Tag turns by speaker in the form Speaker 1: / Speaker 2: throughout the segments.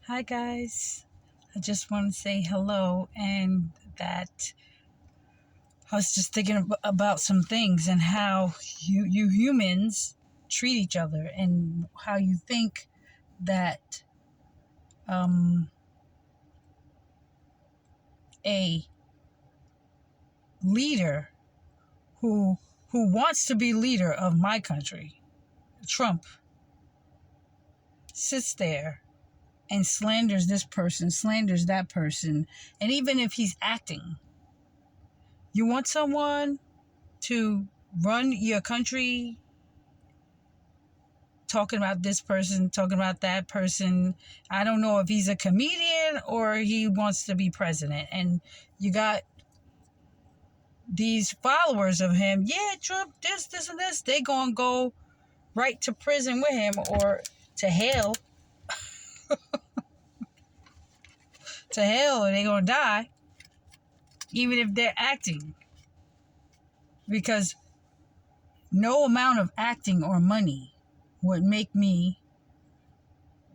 Speaker 1: Hi guys, I just want to say hello and that I was just thinking about some things and how you humans treat each other and how you think that um, a leader who wants to be leader of my country, Trump, sits there and slanders this person, slanders that person, and even if he's acting, you want someone to run your country talking about this person, talking about that person. I don't know if he's a comedian or he wants to be president. And you got these followers of him. Yeah, Trump, this, and this. They gonna go right to prison with him or to hell. To hell, or they gonna die. Even if they're acting. Because no amount of acting or money would make me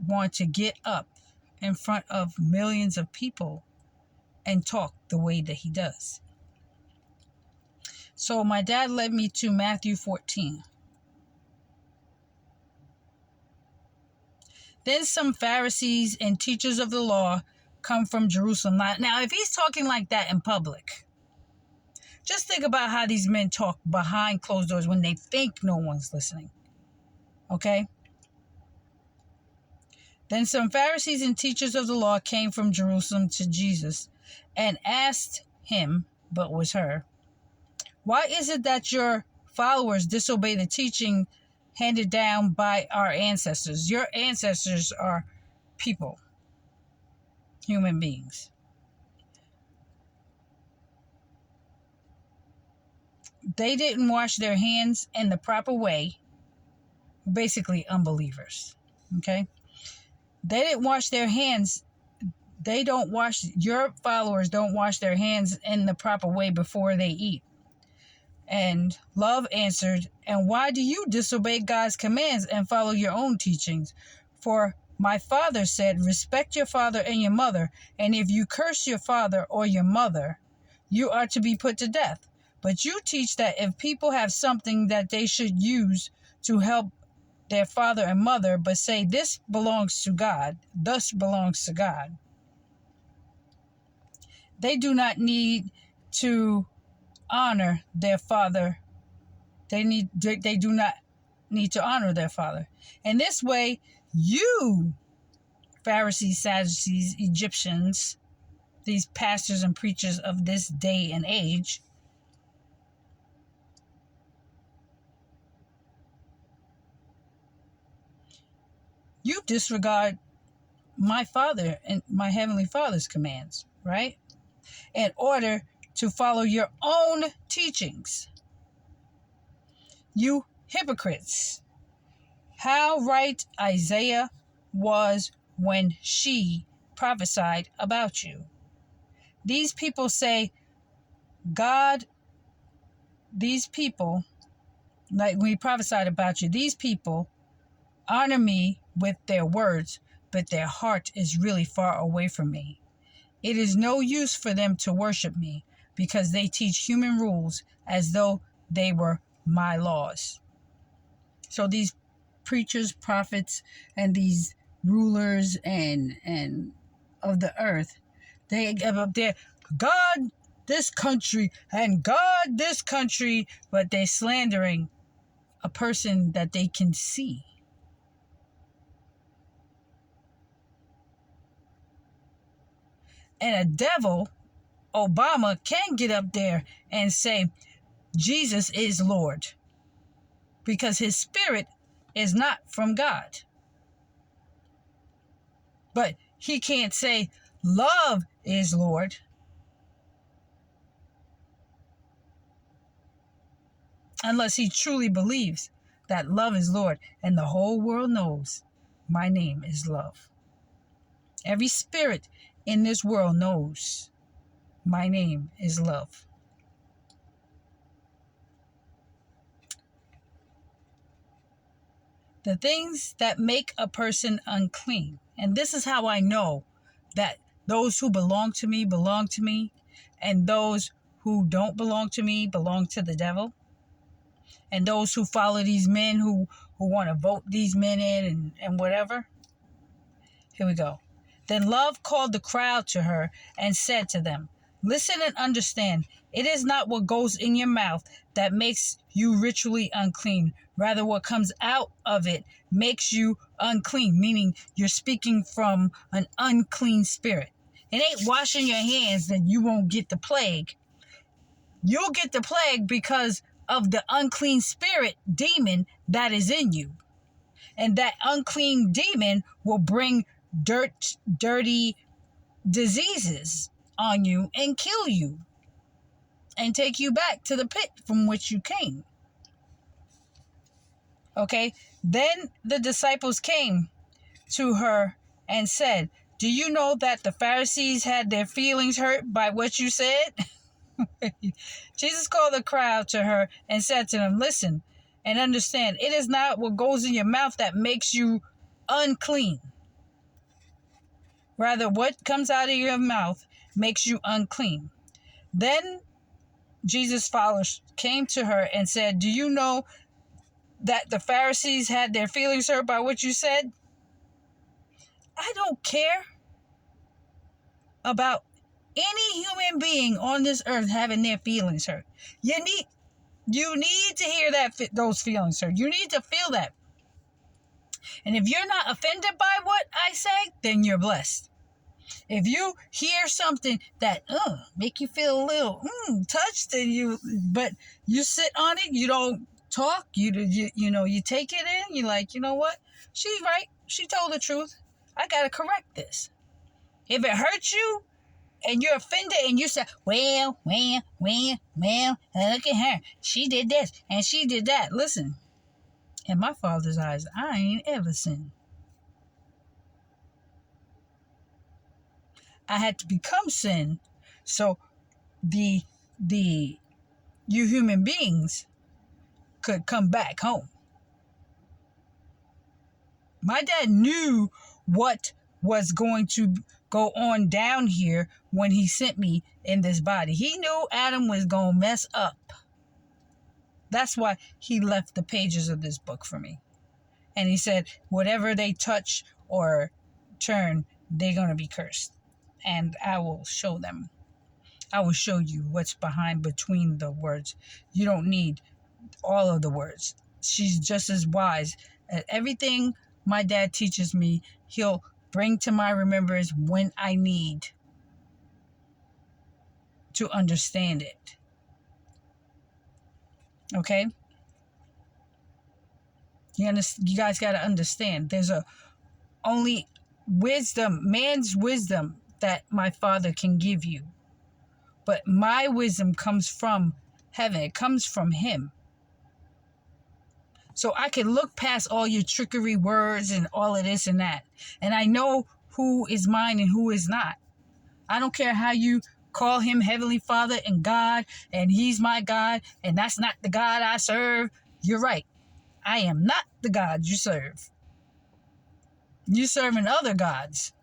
Speaker 1: want to get up in front of millions of people and talk the way that he does. So my dad led me to Matthew 14. Then some Pharisees and teachers of the law come from Jerusalem. Now, if he's talking like that in public, just think about how these men talk behind closed doors when they think no one's listening. Okay? Then some Pharisees and teachers of the law came from Jerusalem to Jesus and asked him, but was her, why is it that your followers disobey the teaching handed down by our ancestors? Your ancestors are people, human beings. They didn't wash their hands in the proper way, basically unbelievers. Okay? They didn't wash their hands. Your followers don't wash their hands in the proper way before they eat. And Love answered, and why do you disobey God's commands and follow your own teachings? For my father said, respect your father and your mother, and if you curse your father or your mother, you are to be put to death. But you teach that if people have something that they should use to help their father and mother, but say this belongs to God, thus belongs to God, they do not need to honor their father. They do not need to honor their father. In this way, you, Pharisees, Sadducees, Egyptians, these pastors and preachers of this day and age, you disregard my Father and my Heavenly Father's commands, right? In order to follow your own teachings. You hypocrites. How right Isaiah was when she prophesied about you. These people say, like when he prophesied about you, these people honor me with their words, but their heart is really far away from me. It is no use for them to worship me because they teach human rules as though they were my laws. So these preachers, prophets, and these rulers and of the earth, they give up their God this country and God this country, but they're slandering a person that they can see. And a devil, Obama, can get up there and say, Jesus is Lord. Because his spirit is not from God. But he can't say, love is Lord. Unless he truly believes that love is Lord. And the whole world knows my name is love. Every spirit in this world knows my name is love. The things that make a person unclean. And this is how I know that those who belong to me, and those who don't belong to me belong to the devil. And those who follow these men who want to vote these men in and whatever. Here we go. Then love called the crowd to her and said to them, listen and understand. It is not what goes in your mouth that makes you ritually unclean. Rather, what comes out of it makes you unclean, meaning you're speaking from an unclean spirit. It ain't washing your hands that you won't get the plague. You'll get the plague because of the unclean spirit demon that is in you. And that unclean demon will bring dirty diseases on you and kill you and take you back to the pit from which you came. Okay? Then the disciples came to her and said, do you know that the Pharisees had their feelings hurt by what you said? Jesus called the crowd to her and said to them, listen and understand, it is not what goes in your mouth that makes you unclean. Rather, what comes out of your mouth makes you unclean. Then Jesus' followers came to her and said, do you know that the Pharisees had their feelings hurt by what you said? I don't care about any human being on this earth having their feelings hurt. You need to hear those feelings hurt. You need to feel that. And if you're not offended by what I say, then you're blessed. If you hear something that make you feel a little touched, but you sit on it, you don't talk, you take it in, you're like, you know what? She's right. She told the truth. I got to correct this. If it hurts you and you're offended and you say, well, look at her. She did this and she did that. Listen, in my Father's eyes, I ain't ever sinned. I had to become sin so you human beings could come back home. My dad knew what was going to go on down here when he sent me in this body. He knew Adam was going to mess up. That's why he left the pages of this book for me. And he said, whatever they touch or turn, they're going to be cursed. And I will show them. I will show you what's between the words. You don't need all of the words. She's just as wise. Everything my dad teaches me, he'll bring to my remembrance when I need to understand it. Okay? You guys got to understand. There's only wisdom, man's wisdom, that my Father can give you. But my wisdom comes from heaven. It comes from him. So I can look past all your trickery words and all of this and that. And I know who is mine and who is not. I don't care how you call him Heavenly Father and God, and he's my God, and that's not the God I serve. You're right. I am not the God you serve. You're serving other gods.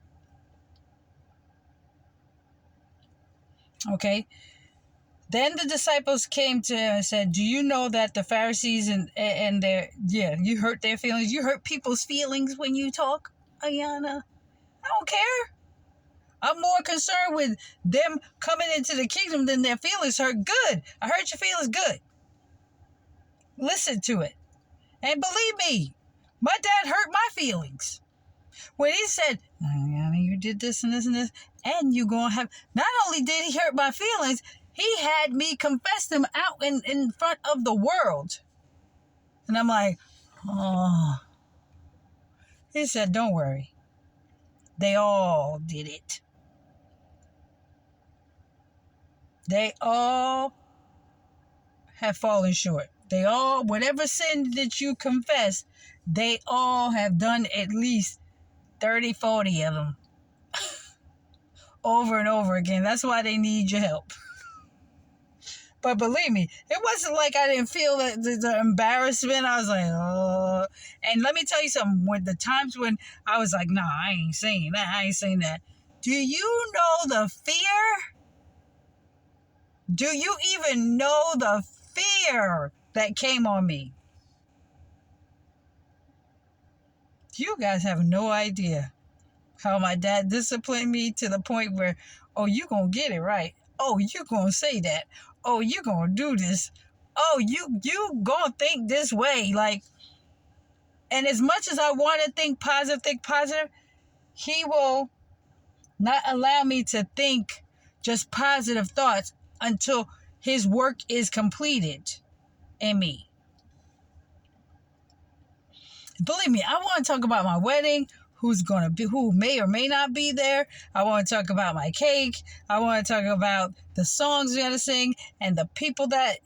Speaker 1: Okay. Then the disciples came to him and said, do you know that the Pharisees and you hurt their feelings? You hurt people's feelings when you talk, Ayana. I don't care. I'm more concerned with them coming into the kingdom than their feelings hurt. Good. I hurt your feelings. Good. Listen to it. And believe me, my dad hurt my feelings. When he said, Ayana, you did this and this and this, and you're going to have... Not only did he hurt my feelings, he had me confess them out in front of the world. And I'm like, oh. He said, don't worry. They all did it. They all have fallen short. They all, whatever sin that you confess, they all have done at least 30, 40 of them. Over and over again. That's why they need your help. But believe me, it wasn't like I didn't feel the embarrassment. I was like, oh. And let me tell you something. When the times when I was like, nah, I ain't saying that. I ain't saying that. Do you know the fear? Do you even know the fear that came on me? You guys have no idea how my dad disciplined me to the point where, oh, you gonna get it right. Oh, you gonna say that. Oh, you gonna do this. Oh, you gonna think this way. Like, and as much as I want to think positive, he will not allow me to think just positive thoughts until his work is completed in me. Believe me, I want to talk about my wedding, who may or may not be there. I want to talk about my cake. I want to talk about the songs we're going to sing and the people that,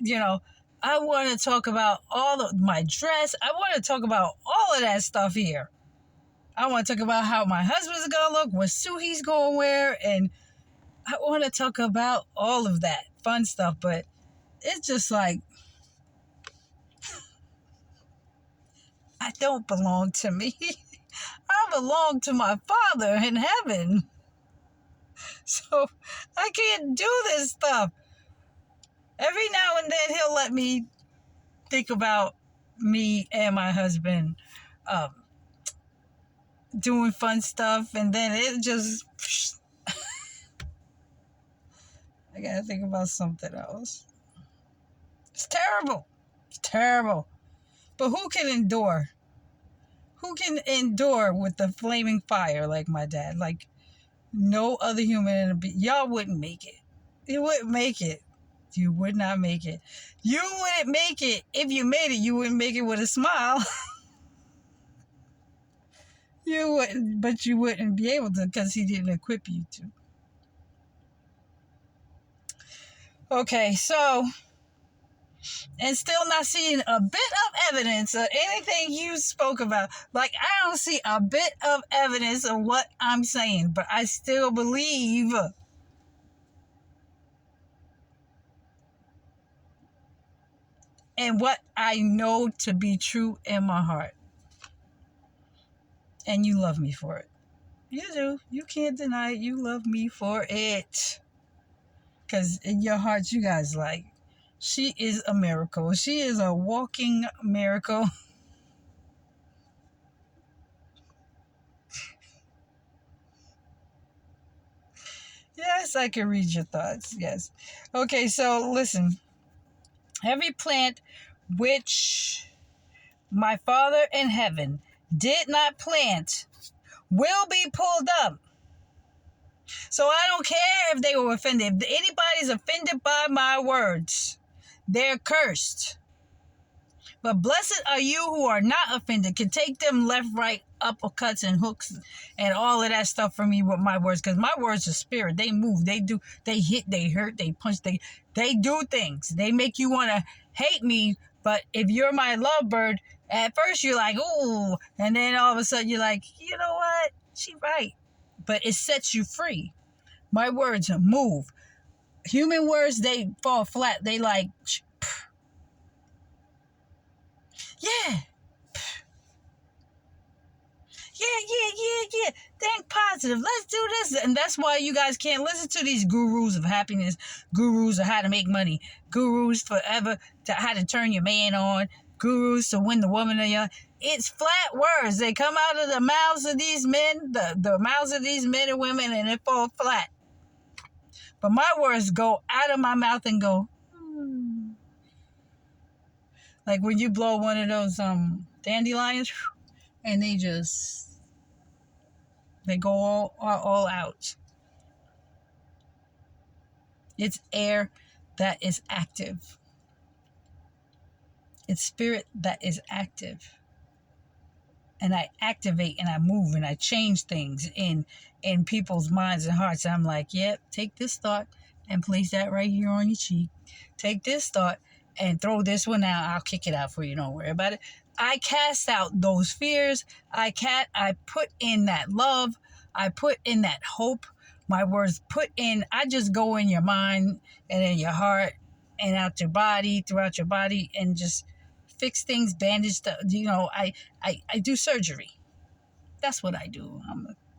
Speaker 1: I want to talk about all of my dress. I want to talk about all of that stuff here. I want to talk about how my husband's going to look, what suit he's going to wear, and I want to talk about all of that fun stuff, but it's just like, I don't belong to me. I belong to my Father in heaven. So I can't do this stuff. Every now and then he'll let me think about me and my husband doing fun stuff, and then it just... I gotta think about something else. It's terrible. It's terrible. But who can endure? Who can endure with the flaming fire like my dad? Like no other human. Y'all wouldn't make it. You wouldn't make it. You would not make it. You wouldn't make it. If you made it, you wouldn't make it with a smile. You wouldn't, but you wouldn't be able to because he didn't equip you to. Okay, so... and still not seeing a bit of evidence of anything you spoke about. Like, I don't see a bit of evidence of what I'm saying, but I still believe in what I know to be true in my heart. And you love me for it. You do. You can't deny it. You love me for it. Because in your hearts, you guys like, she is a miracle. She is a walking miracle. Yes, I can read your thoughts. Yes. Okay, so listen. Every plant which my Father in heaven did not plant will be pulled up. So I don't care if they were offended. If anybody's offended by my words, they're cursed. But blessed are you who are not offended, can take them left, right, uppercuts and hooks and all of that stuff from me with my words. Because my words are spirit. They move. They do. They hit. They hurt. They punch. They do things. They make you want to hate me. But if you're my lovebird, at first you're like, ooh. And then all of a sudden you're like, you know what? She right. But it sets you free. My words move. Human words, they fall flat. They like... yeah. Yeah. Think positive. Let's do this. And that's why you guys can't listen to these gurus of happiness, gurus of how to make money, gurus forever to how to turn your man on, gurus to win the woman of your... It's flat words. They come out of the mouths of these men, the mouths of these men and women, and it fall flat. But my words go out of my mouth and go... like when you blow one of those dandelions, and they go all out. It's air that is active. It's spirit that is active. And I activate and I move and I change things in people's minds and hearts. And I'm like, yep, take this thought and place that right here on your cheek. Take this thought and throw this one out. I'll kick it out for you. Don't worry about it. I cast out those fears. I put in that love. I put in that hope. My words I just go in your mind and in your heart and out your body, throughout your body, and just fix things, bandage the, I do surgery. That's what I do.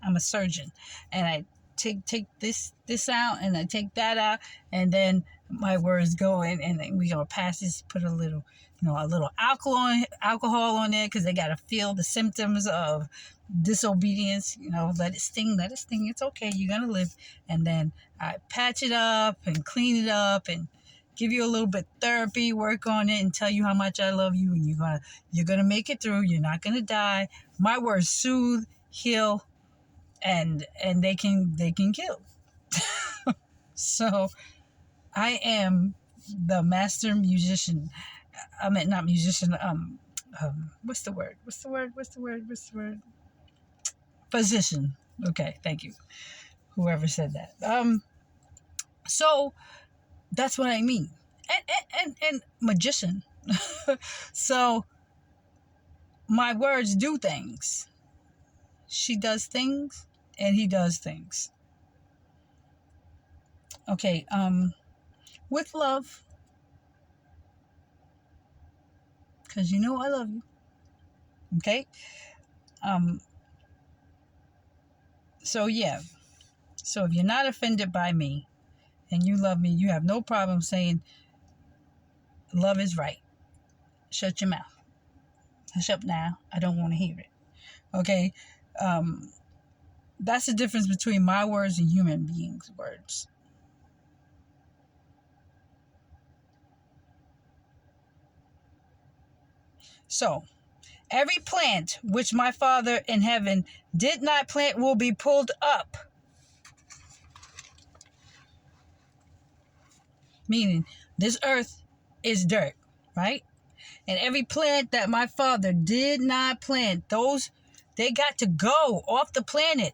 Speaker 1: I'm a surgeon, and I take this out, and I take that out, and then my words go in, and then we gonna pass this, put a little alcohol on there, because they gotta feel the symptoms of disobedience. Let it sting, it's okay, you're gonna live. And then I patch it up and clean it up and give you a little bit of therapy, work on it, and tell you how much I love you, and you're gonna make it through. You're not gonna die. My words soothe, heal, and they can kill. So I am the master musician. I mean, not musician. What's the word? Physician. Okay, thank you. Whoever said that. So that's what I mean. And magician. So my words do things. She does things, and he does things. Okay, with love. Because I love you. Okay? So yeah. So if you're not offended by me and you love me, you have no problem saying love is right. Shut your mouth. Hush up now. I don't want to hear it. Okay? That's the difference between my words and human beings' words. So, every plant which my Father in heaven did not plant will be pulled up. Meaning, this earth is dirt, right? And every plant that my Father did not plant, they got to go off the planet.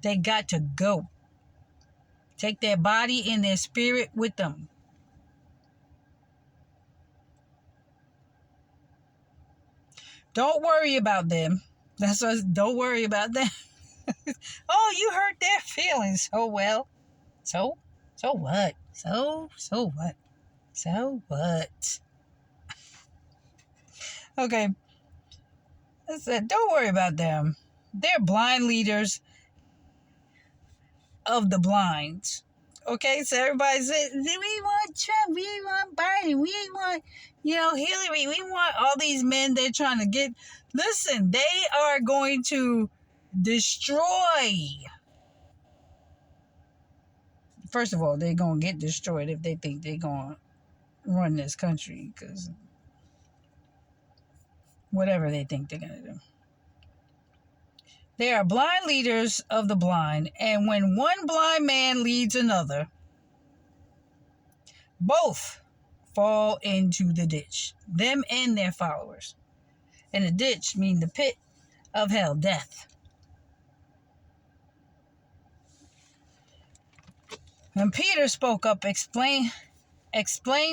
Speaker 1: They got to go. Take their body and their spirit with them. Don't worry about them. That's us. Don't worry about them. Oh, you hurt their feelings. Oh, well. So what? So what? So what? Okay. I said, don't worry about them. They're blind leaders of the blind. Okay, so everybody said, we want Trump, we want Biden, we want, Hillary, we want all these men they're trying to get. Listen, they are going to destroy. First of all, they're going to get destroyed if they think they're going to run this country, because whatever they think they're going to do. They are blind leaders of the blind, and when one blind man leads another, both fall into the ditch, them and their followers. And the ditch means the pit of hell, death. When Peter spoke up, explain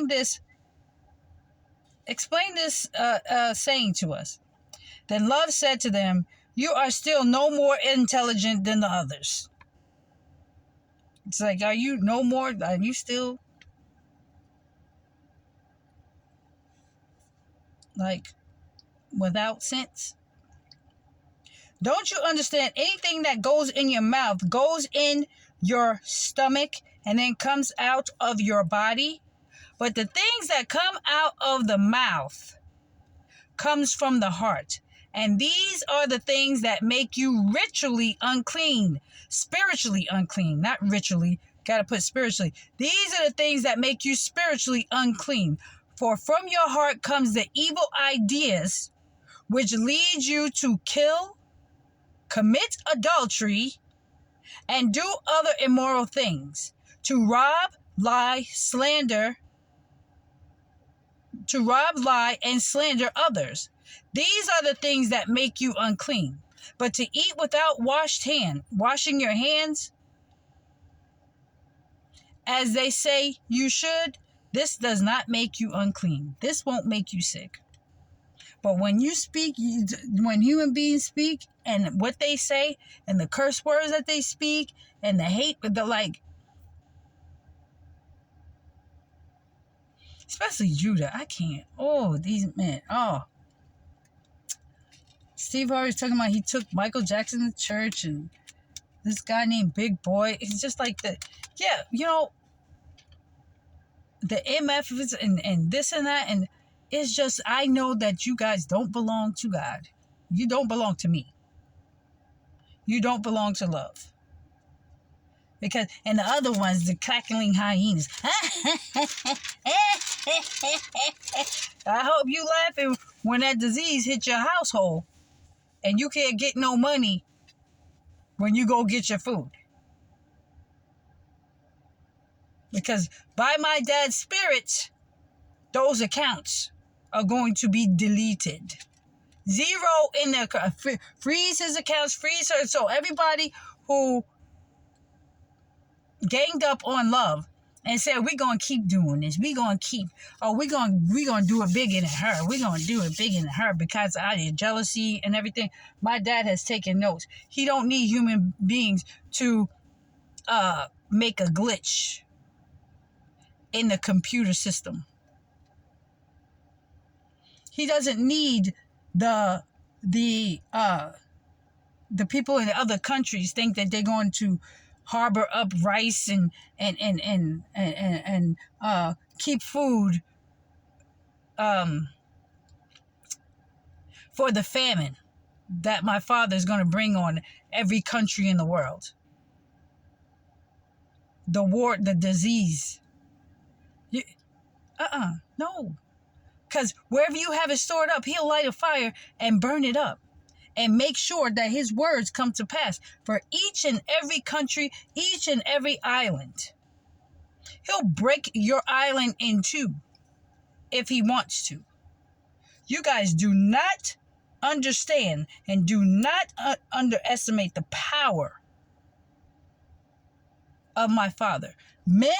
Speaker 1: this saying to us. Then love said to them, you are still no more intelligent than the others. It's like, are you still like without sense? Don't you understand? Anything that goes in your mouth goes in your stomach and then comes out of your body. But the things that come out of the mouth comes from the heart. And these are the things that make you ritually unclean, spiritually unclean, not ritually, got to put spiritually. These are the things that make you spiritually unclean. For from your heart comes the evil ideas, which lead you to kill, commit adultery, and do other immoral things, to rob, lie, and slander others. These are the things that make you unclean. But to eat without washing your hands, as they say you should, this does not make you unclean. This won't make you sick. But when you speak, when human beings speak, and what they say, and the curse words that they speak, and the hate, Especially Judah. I can't. Oh, these men. Oh. Steve Harvey's talking about he took Michael Jackson to church and this guy named Big Boy. It's just like the, yeah, you know, the MF and this and that. And it's just, I know that you guys don't belong to God. You don't belong to me. You don't belong to love. Because, and the other ones, the cackling hyenas. I hope you laughing when that disease hit your household and you can't get no money when you go get your food. Because by my dad's spirit, those accounts are going to be deleted. Zero in there. Freeze his accounts, freeze her. So everybody who ganged up on love and said, we're going to keep doing this. We're going to keep, we're going to do it bigger than her. We're going to do it bigger than her because out of jealousy and everything. My dad has taken notes. He don't need human beings to make a glitch in the computer system. He doesn't need the people in the other countries think that they're going to harbor up rice and keep food for the famine that my father is going to bring on every country in the world. The war, the disease. No. Because wherever you have it stored up, he'll light a fire and burn it up. And make sure that his words come to pass for each and every country, each and every island. He'll break your island in two if he wants to. You guys do not understand and do not underestimate the power of my father. Men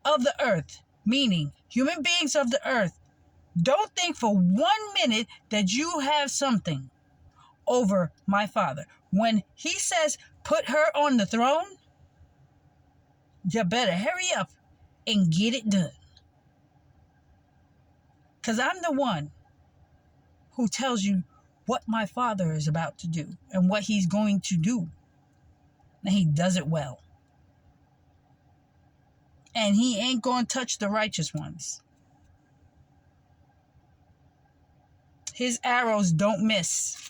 Speaker 1: of the earth, meaning human beings of the earth, don't think for 1 minute that you have something over my father. When he says, put her on the throne, you better hurry up and get it done. Because I'm the one who tells you what my father is about to do and what he's going to do. And he does it well. And he ain't going to touch the righteous ones. His arrows don't miss.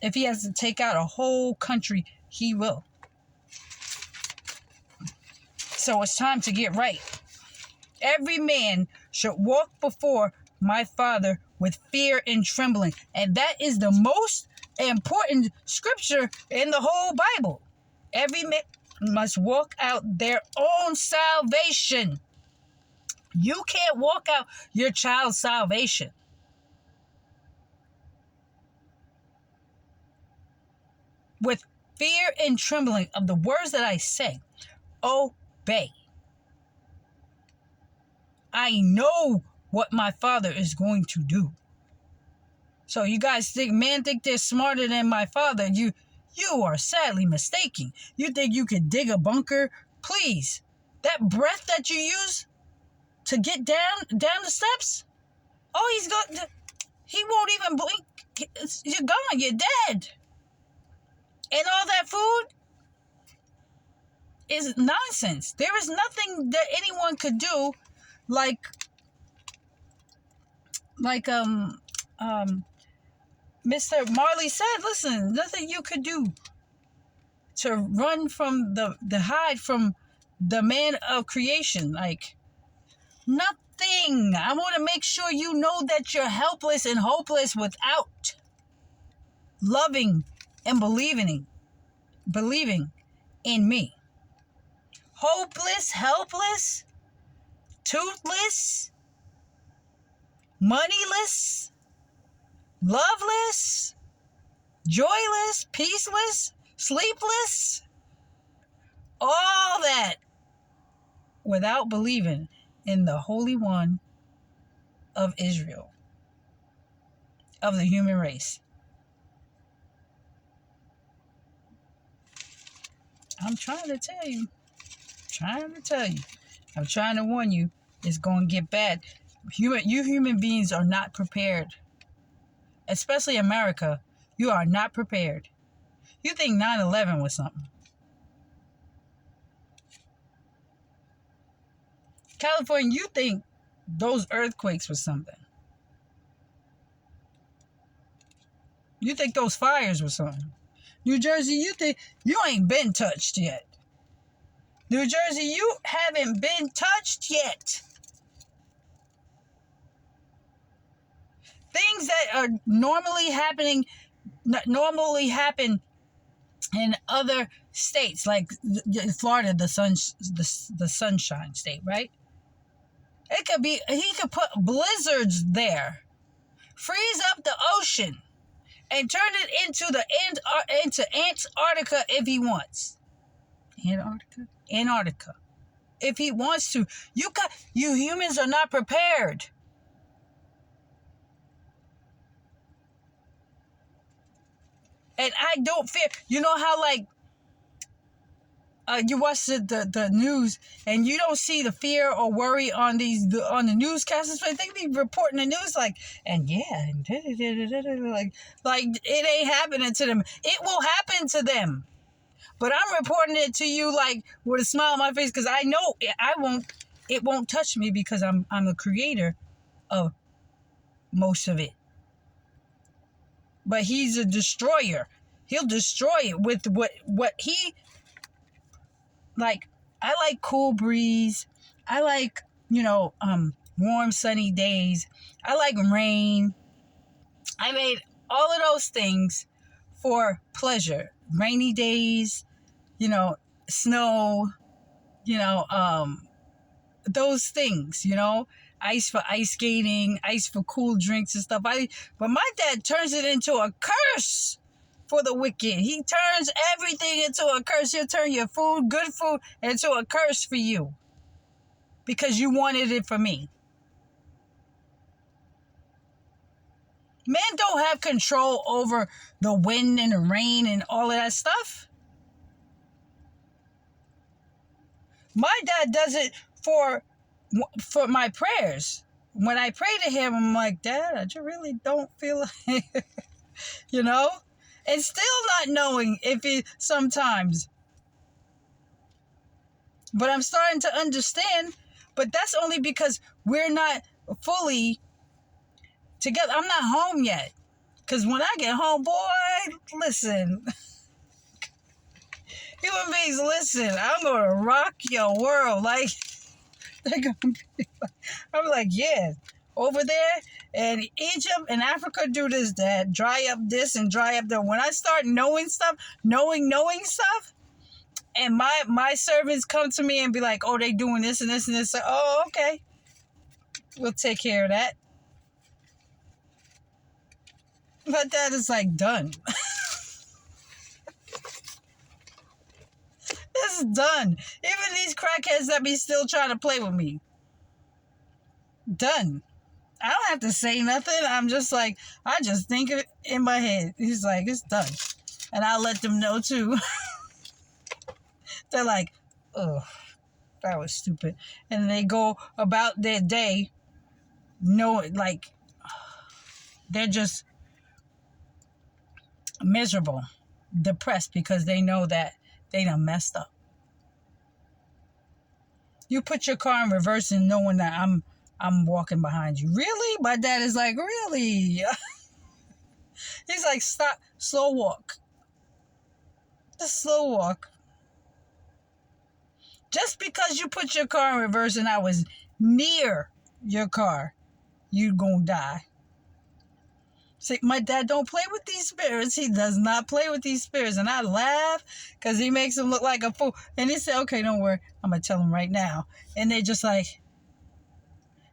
Speaker 1: If he has to take out a whole country, he will. So it's time to get right. Every man should walk before my father with fear and trembling. And that is the most important scripture in the whole Bible. Every man must walk out their own salvation. You can't walk out your child's salvation. With fear and trembling of the words that I say, obey. I know what my father is going to do. So you guys think they're smarter than my father. You are sadly mistaken. You think you could dig a bunker? Please. That breath that you use to get down the steps? He won't even blink. You're gone. You're dead. And all that food is nonsense. There is nothing that anyone could do like Mr. Marley said, listen, nothing you could do to run from the hide from the man of creation. Like, nothing. I want to make sure you know that you're helpless and hopeless without loving and believing in me. Hopeless, helpless, toothless, moneyless, loveless, joyless, peaceless, sleepless, all that without believing in the Holy One of Israel, of the human race. I'm trying to tell you. I'm trying to warn you. It's going to get bad. You human beings are not prepared. Especially America. You are not prepared. You think 9/11 was something. California, you think those earthquakes was something. You think those fires were something. New Jersey, you think you ain't been touched yet. New Jersey, you haven't been touched yet. Things that are normally happen in other states, like Florida, the sunshine state, right? It could be, he could put blizzards there, freeze up the ocean, and turn it into Antarctica if he wants. Antarctica. If he wants to. You humans are not prepared. And I don't fear. You know how, like, you watch the news and you don't see the fear or worry on the newscasters. I think they report in the news like it ain't happening to them. It will happen to them, but I'm reporting it to you like with a smile on my face because I know it won't touch me because I'm the creator of most of it. But he's a destroyer. He'll destroy it with what he. Like, I like cool breeze. I like, warm, sunny days. I like rain. I made all of those things for pleasure. Rainy days, snow, those things, ice for ice skating, ice for cool drinks and stuff. But my dad turns it into a curse for the wicked. He turns everything into a curse. He'll turn your food, good food, into a curse for you. Because you wanted it for me. Men don't have control over the wind and the rain and all of that stuff. My dad does it for my prayers. When I pray to him, I'm like, Dad, I just really don't feel like, and still not knowing if it sometimes. But I'm starting to understand, but that's only because we're not fully together. I'm not home yet. Because when I get home, boy, listen. Human beings, listen, I'm going to rock your world. Like, they're going to be like, I'm like, yeah, over there in Egypt and Africa do this, that, dry up this and dry up that. When I start knowing stuff, knowing stuff, and my servants come to me and be like, oh, they doing this and this and this. So, oh, okay. We'll take care of that. But that is like done. This is done. Even these crackheads that be still trying to play with me. Done. I don't have to say nothing. I'm just like, I just think it in my head. He's like, it's done. And I'll let them know too. They're like, ugh, that was stupid. And they go about their day, like, they're just miserable, depressed because they know that they done messed up. You put your car in reverse and knowing that I'm walking behind you. Really? My dad is like, really? He's like, stop, slow walk. Just slow walk. Just because you put your car in reverse and I was near your car, you gonna die. See, my dad don't play with these spirits. He does not play with these spirits. And I laugh because he makes him look like a fool. And he said, okay, don't worry. I'm going to tell him right now. And they're just like,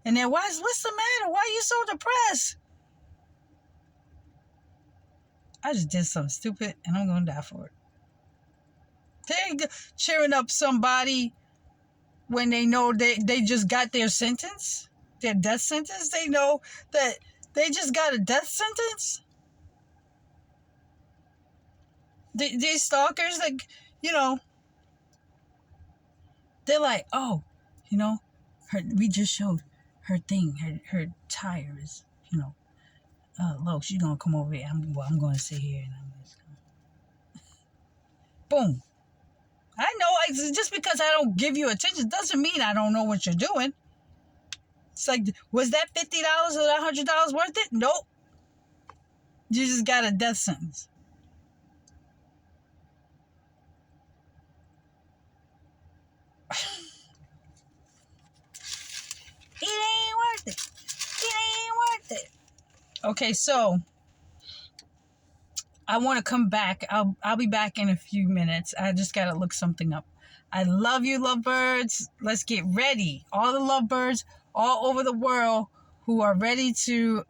Speaker 1: and then what's the matter? Why are you so depressed? I just did something stupid and I'm going to die for it. They're cheering up somebody when they know they just got their sentence, their death sentence. They know that they just got a death sentence. These stalkers, like, they're like, oh, we just showed her thing. Her tire is, low. She's gonna come over here. I'm gonna sit here and I'm just gonna, boom. I know. Just because I don't give you attention doesn't mean I don't know what you're doing. It's like, was that $50 or that $100 worth it? Nope. You just got a death sentence. It ain't worth it. It ain't worth it. Okay, so I want to come back. I'll be back in a few minutes. I just got to look something up. I love you, lovebirds. Let's get ready. All the lovebirds all over the world who are ready to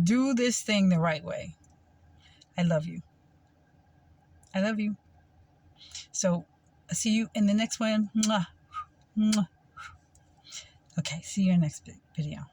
Speaker 1: do this thing the right way. I love you. I love you. So I'll see you in the next one. Mwah. Mwah. Okay, see you in the next video.